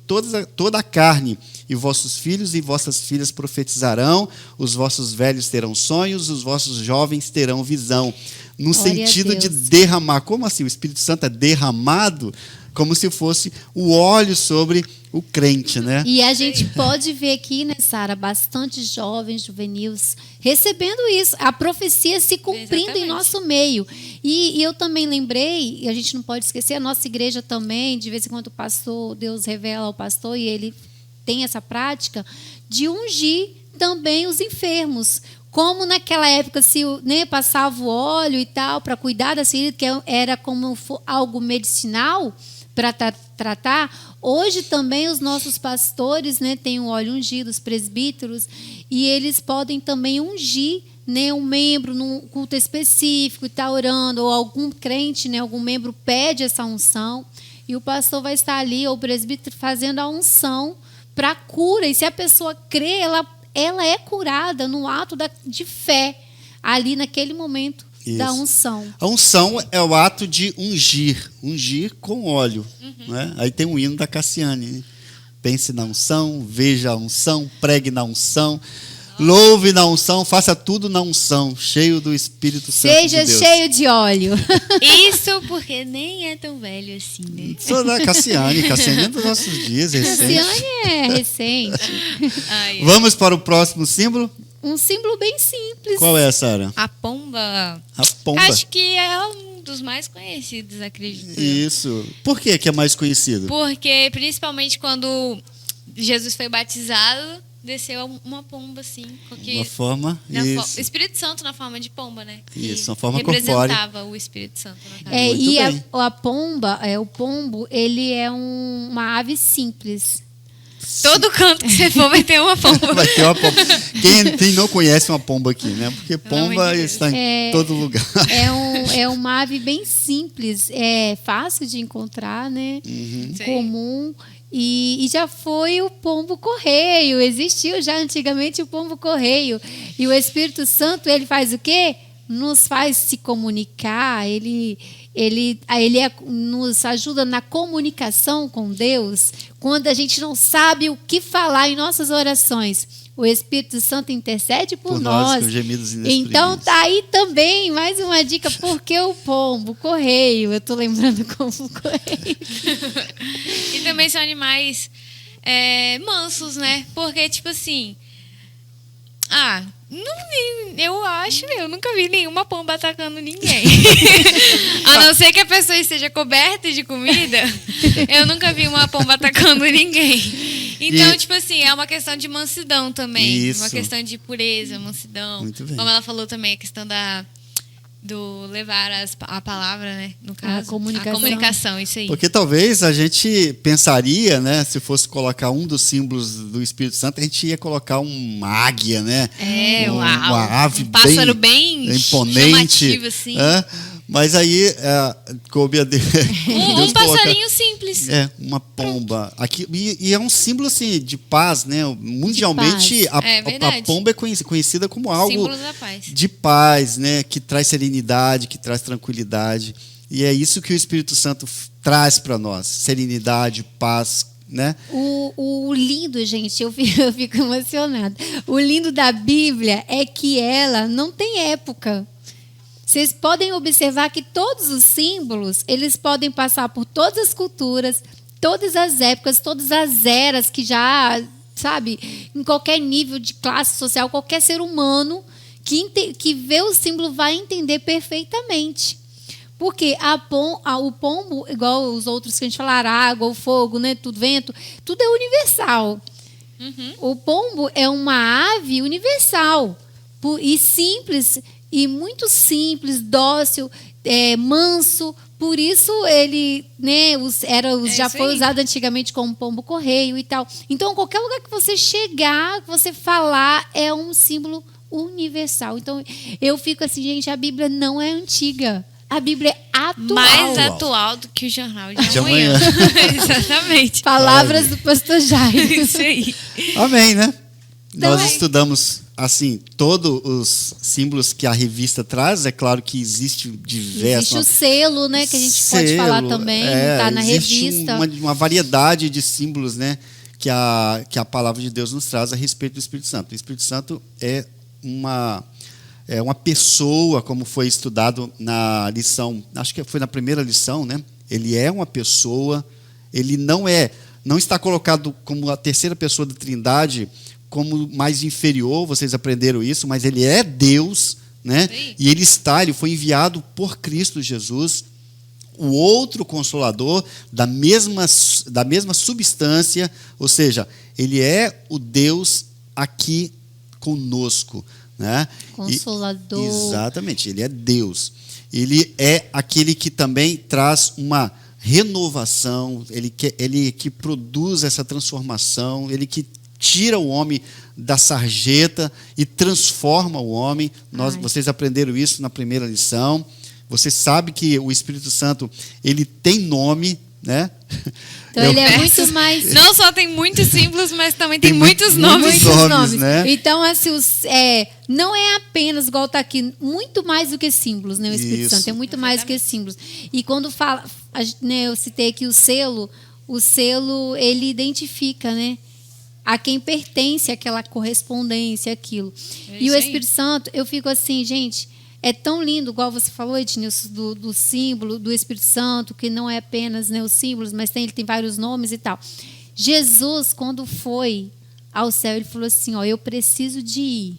toda a carne, e vossos filhos e vossas filhas profetizarão, os vossos velhos terão sonhos, os vossos jovens terão visão. No sentido de derramar. Como assim? O Espírito Santo é derramado como se fosse o óleo sobre o crente, né? E a gente pode ver aqui, né, Sara, bastante jovens, juvenis, recebendo isso, a profecia se cumprindo em nosso meio. E eu também lembrei, e a gente não pode esquecer, a nossa igreja também, de vez em quando o pastor, Deus revela ao pastor, e ele tem essa prática de ungir também os enfermos. Como naquela época se passava o óleo e tal para cuidar da ferida, que era como algo medicinal para tratar, hoje também os nossos pastores, né, têm o óleo ungido, os presbíteros, e eles podem também ungir, né, um membro num culto específico e está orando, ou algum crente, né, algum membro pede essa unção, e o pastor vai estar ali, ou o presbítero, fazendo a unção para cura. E se a pessoa crê, ela é curada no ato de fé, ali naquele momento da unção. A unção é o ato de ungir com óleo. Né? Aí tem um hino da Cassiane. Né? Pense na unção, veja a unção, pregue na unção, louve na unção, faça tudo na unção, cheio do Espírito Santo de Deus. Seja cheio de óleo. Isso porque nem é tão velho assim, né? Sou da Cassiane é dos nossos dias, recente. Cassiane é recente. Vamos para o próximo símbolo? Um símbolo bem simples. Qual é, Sara? A pomba. A pomba. Acho que é um dos mais conhecidos, acredito. Isso. Por que é mais conhecido? Porque, principalmente quando Jesus foi batizado, desceu uma pomba, assim. Uma forma. O Espírito Santo na forma de pomba, né? Isso, uma forma representava corpórea. o Espírito Santo na cara. E a pomba, o pombo, ele é uma ave simples. Todo canto que você for vai ter uma pomba. Vai ter uma pomba. Quem não conhece uma pomba aqui, né? Porque pomba está em todo lugar. É uma ave bem simples, é fácil de encontrar, né? Comum. E já foi o pombo-correio. Existiu já antigamente o pombo-correio. E o Espírito Santo, ele faz o quê? Nos faz se comunicar, ele ele nos ajuda na comunicação com Deus, quando a gente não sabe o que falar em nossas orações. O Espírito Santo intercede por nós. Com gemidos inexprimíveis. Então tá aí também mais uma dica, porque o pombo, o correio, eu tô lembrando como o correio. E também são animais mansos, né? Porque, tipo assim... eu nunca vi nenhuma pomba atacando ninguém. A não ser que a pessoa esteja coberta de comida, eu nunca vi uma pomba atacando ninguém. Então, tipo assim, é uma questão de mansidão também. Isso. Uma questão de pureza, mansidão. Muito bem. Como ela falou também, a questão do levar a palavra, né? No caso, a comunicação, isso aí. Porque talvez a gente pensaria, né? Se fosse colocar um dos símbolos do Espírito Santo, a gente ia colocar uma águia, né? Uma ave pássaro bem imponente, chamativo, assim. Mas aí coube a Deus. Um passarinho simples. Uma pomba. Aqui, e é um símbolo assim, de paz, né? Mundialmente, a pomba é conhecida como algo símbolo da paz. De paz, né? Que traz serenidade, que traz tranquilidade. E é isso que o Espírito Santo traz para nós: serenidade, paz. Né? O lindo, gente, eu fico emocionada. O lindo da Bíblia é que ela não tem época. Vocês podem observar que todos os símbolos, eles podem passar por todas as culturas, todas as épocas, todas as eras que já, sabe, em qualquer nível de classe social, qualquer ser humano que vê o símbolo vai entender perfeitamente. Porque o pombo, igual os outros que a gente falar, água, o fogo, né, tudo, vento, tudo é universal. Uhum. O pombo é uma ave universal e simples, e muito simples, dócil, manso. Por isso ele, né, já foi usado antigamente como pombo correio e tal. Então, qualquer lugar que você chegar, que você falar, é um símbolo universal. Então, eu fico assim, gente, a Bíblia não é antiga. A Bíblia é atual. Mais atual do que o jornal de amanhã. Exatamente. Palavras do pastor Jairo. Isso aí. Amém, né? Nós estudamos, assim, todos os símbolos que a revista traz. É claro que existe diversos... Existe o selo, né? Que a gente pode falar também. Está na revista. Uma variedade de símbolos, né? Que a palavra de Deus nos traz a respeito do Espírito Santo. O Espírito Santo é uma pessoa, como foi estudado na lição, acho que foi na primeira lição, né? Ele é uma pessoa, ele não está colocado como a terceira pessoa da Trindade, como mais inferior, vocês aprenderam isso, mas ele é Deus, né? Sim. E ele foi enviado por Cristo Jesus, o outro Consolador da mesma substância, ou seja, ele é o Deus aqui conosco, né? Consolador. Exatamente, ele é Deus. Ele é aquele que também traz uma renovação, ele que produz essa transformação, ele que tira o homem da sarjeta e transforma o homem. Vocês aprenderam isso na primeira lição. Você sabe que o Espírito Santo, ele tem nome, né? Então ele é muito mais... Não só tem muitos símbolos, mas também tem muitos nomes. Muitos nomes. Né? Então, assim, não é apenas, igual está aqui, muito mais do que símbolos, né? O Espírito Santo é muito mais do que símbolos. E quando fala, né, eu citei aqui o selo, ele identifica, né? A quem pertence aquela correspondência, aquilo. E o Espírito Santo, eu fico assim, gente... É tão lindo, igual você falou, Ednilson, do símbolo do Espírito Santo, que não é apenas, né, os símbolos, mas ele tem vários nomes e tal. Jesus, quando foi ao céu, ele falou assim, eu preciso de ir.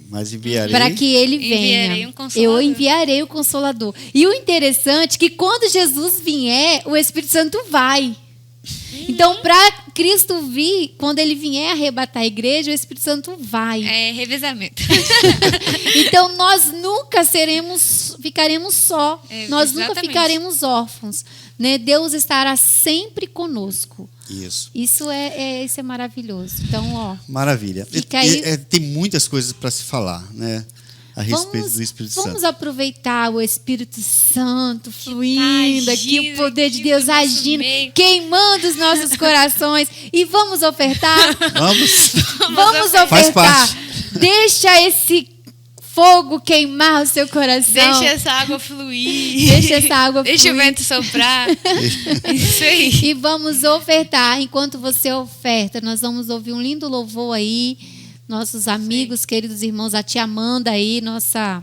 Mas enviarei. Para que ele venha. Eu enviarei o Consolador. E o interessante é que quando Jesus vier, o Espírito Santo vai. Então, para Cristo vir, quando ele vier arrebatar a igreja, o Espírito Santo vai. É revezamento. Então, nós nunca ficaremos só. Nós nunca ficaremos órfãos. Né? Deus estará sempre conosco. Isso. Isso é maravilhoso. Então, maravilha. Tem muitas coisas para se falar, né? A respeito do Espírito Santo. Vamos aproveitar o Espírito Santo fluindo aqui, o poder de Deus agindo, queimando os nossos corações. E vamos ofertar? Vamos Ofertar. Faz parte. Deixa esse fogo queimar o seu coração. Deixa essa água fluir. Deixa essa água fluir. Deixa o vento soprar. Isso aí. E vamos ofertar. Enquanto você oferta, nós vamos ouvir um lindo louvor aí. Nossos amigos, queridos irmãos, a tia Amanda aí, nossa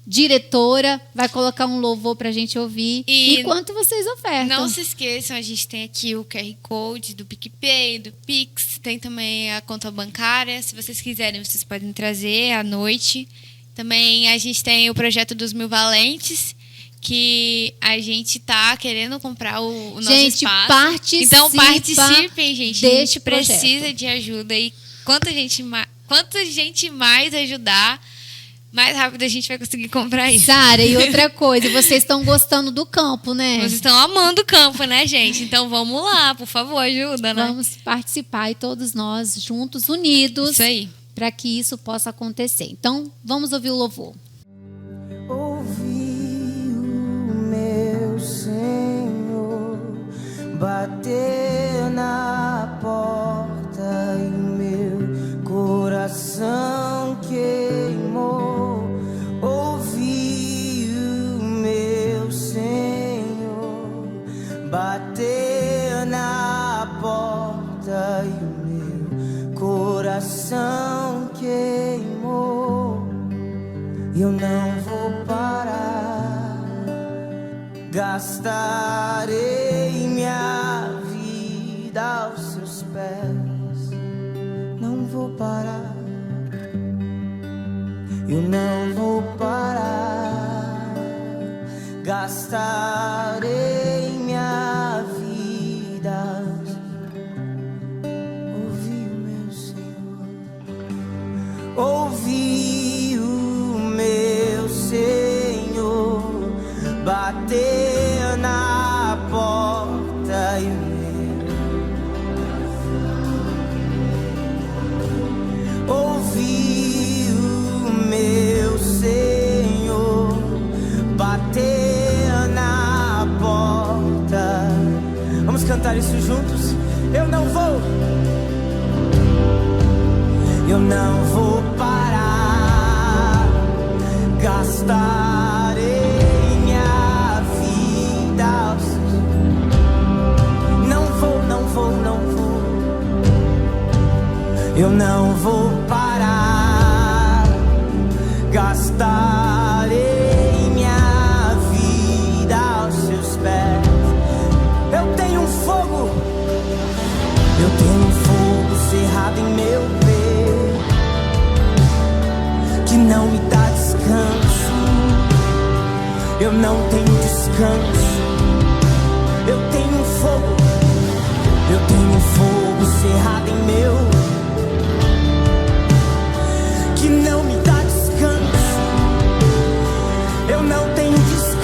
diretora, vai colocar um louvor para a gente ouvir enquanto vocês ofertam. Não se esqueçam, a gente tem aqui o QR Code do PicPay, do Pix, tem também a conta bancária. Se vocês quiserem, vocês podem trazer à noite. Também a gente tem o projeto dos 1000 Valentes, que a gente tá querendo comprar o nosso espaço. Então participem, gente. A gente precisa de ajuda e quanto gente mais ajudar, mais rápido a gente vai conseguir comprar isso. Sara, e outra coisa, vocês estão gostando do campo, né? Vocês estão amando o campo, né, gente? Então vamos lá, por favor, ajuda, né? Vamos participar e todos nós juntos, unidos, isso aí, para que isso possa acontecer. Então, vamos ouvir o louvor. Ouvi o meu Senhor bater na porta e o meu coração queimou. Ouvi o meu Senhor bater na porta e o meu coração queimou. Eu não vou parar, gastarei minha vida aos seus pés. Não vou parar, eu não vou parar, gastarei minha vida. Ouvi o meu Senhor, ouvi o meu Senhor bater na porta e o meu ouvi o meu Senhor bater na porta. Vamos cantar isso juntos? Eu não vou parar, gastarei minha vida. Não vou. Eu não vou parar, gastarei minha vida aos seus pés. Eu tenho um fogo cerrado em meu peito, que não me dá descanso. Eu não tenho descanso. Eu tenho um fogo cerrado em meu, que não me dá descanso. Eu não tenho descanso.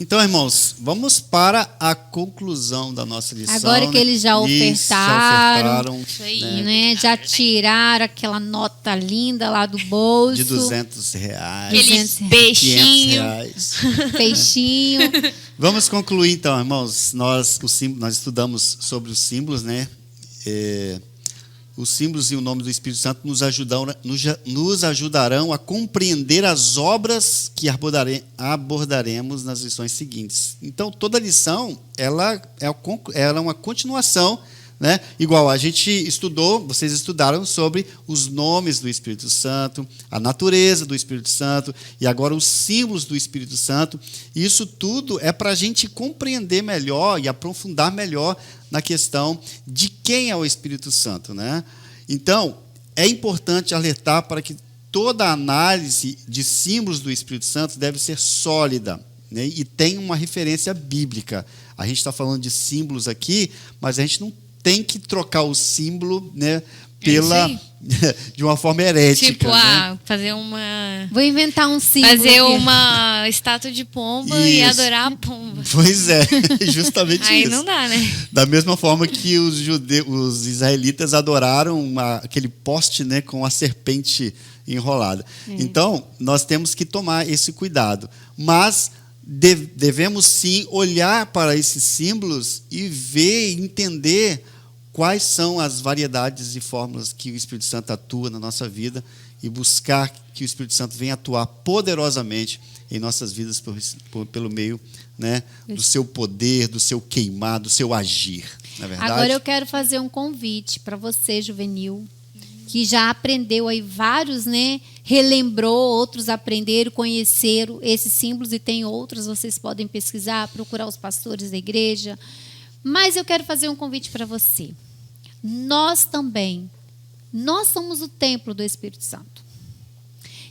Então, irmãos, vamos para a conclusão da nossa lição. Agora que eles já ofertaram, isso aí, né? Já tiraram aquela nota linda lá do bolso. De R$200. Aquele peixinho. Peixinho. Vamos concluir, então, irmãos. Nós estudamos sobre os símbolos, né? Os símbolos e o nome do Espírito Santo nos ajudarão a compreender as obras que abordaremos nas lições seguintes. Então, toda lição ela é uma continuação né? Igual a gente estudou, vocês estudaram sobre os nomes do Espírito Santo, a natureza do Espírito Santo e agora os símbolos do Espírito Santo. Isso tudo é para a gente compreender melhor e aprofundar melhor na questão de quem é o Espírito Santo, né? Então, é importante alertar para que toda a análise de símbolos do Espírito Santo deve ser sólida, né? E tem uma referência bíblica. A gente está falando de símbolos aqui, mas a gente não tem que trocar o símbolo, né, de uma forma herética. Tipo, né? fazer uma... Vou inventar um símbolo. Fazer uma estátua de pomba e adorar a pomba. Pois é, justamente Aí isso. não dá, né? Da mesma forma que os israelitas adoraram aquele poste, né, com a serpente enrolada. Então, nós temos que tomar esse cuidado. Mas devemos sim olhar para esses símbolos e ver, entender quais são as variedades e fórmulas que o Espírito Santo atua na nossa vida e buscar que o Espírito Santo venha atuar poderosamente em nossas vidas pelo meio, né, do seu poder, do seu queimar, do seu agir. Não é verdade? Agora eu quero fazer um convite para você, juvenil, que já aprendeu aí vários, né? Relembrou, outros aprenderam, conheceram esses símbolos e tem outros, vocês podem pesquisar, procurar os pastores da igreja. Mas eu quero fazer um convite para você. Nós somos o templo do Espírito Santo.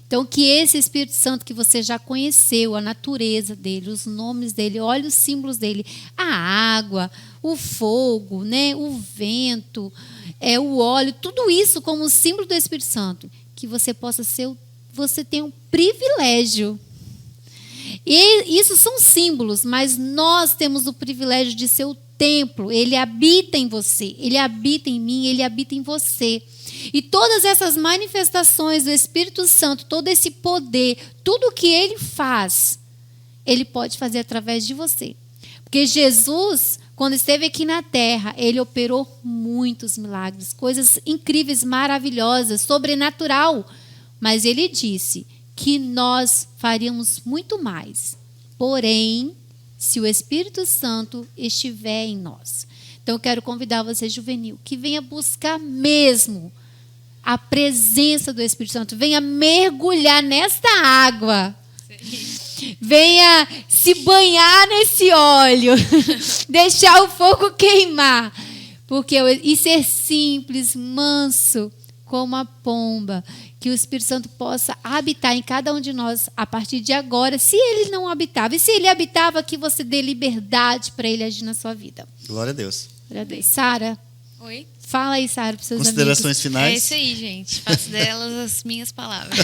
Então, que esse Espírito Santo que você já conheceu, a natureza dele, os nomes dele, olha os símbolos dele, a água, o fogo, né, o vento, o óleo, tudo isso como símbolo do Espírito Santo, que você possa ser, você tem um privilégio. E isso são símbolos, mas nós temos o privilégio de ser o templo. Ele habita em você, ele habita em mim, ele habita em você. E todas essas manifestações do Espírito Santo, todo esse poder, tudo que ele faz, ele pode fazer através de você. Porque Jesus, quando esteve aqui na terra, ele operou muitos milagres, coisas incríveis, maravilhosas, sobrenatural. Mas ele disse que nós faríamos muito mais. Porém, se o Espírito Santo estiver em nós. Então, eu quero convidar você, juvenil, que venha buscar mesmo a presença do Espírito Santo. Venha mergulhar nesta água. Venha se banhar nesse óleo. Deixar o fogo queimar. E ser simples, manso, como a pomba. Que o Espírito Santo possa habitar em cada um de nós a partir de agora. Se ele não habitava. E se ele habitava, que você dê liberdade para ele agir na sua vida. Glória a Deus. Glória a Deus. Sara. Oi? Fala aí, Sara, para os seus Considerações amigos. finais? É isso aí, gente. Faço delas as minhas palavras.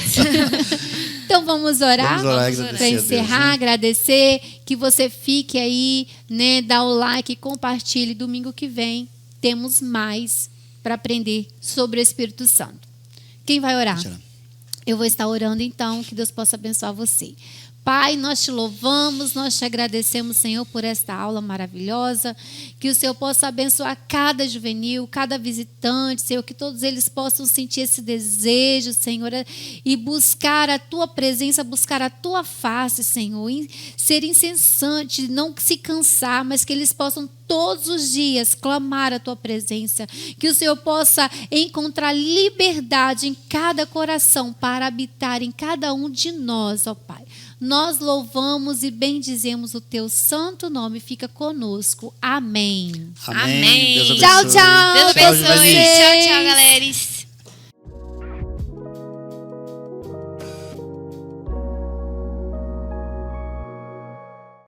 Então vamos orar? Vamos orar. Para encerrar, Deus, né? agradecer. Que você fique aí, né? Dá o like, compartilhe. Domingo que vem temos mais para aprender sobre o Espírito Santo. Quem vai orar? Eu vou estar orando, então, que Deus possa abençoar você. Pai, nós te louvamos, nós te agradecemos, Senhor, por esta aula maravilhosa. Que o Senhor possa abençoar cada juvenil, cada visitante, Senhor, que todos eles possam sentir esse desejo, Senhor, e buscar a tua presença, buscar a tua face, Senhor, e ser incessante, não se cansar, mas que eles possam todos os dias clamar a tua presença. Que o Senhor possa encontrar liberdade em cada coração para habitar em cada um de nós, ó Pai. Nós louvamos e bendizemos o teu santo nome. Fica conosco. Amém. Amém. Deus Tchau, abençoe. tchau. Deus abençoe. Tchau, tchau, galera.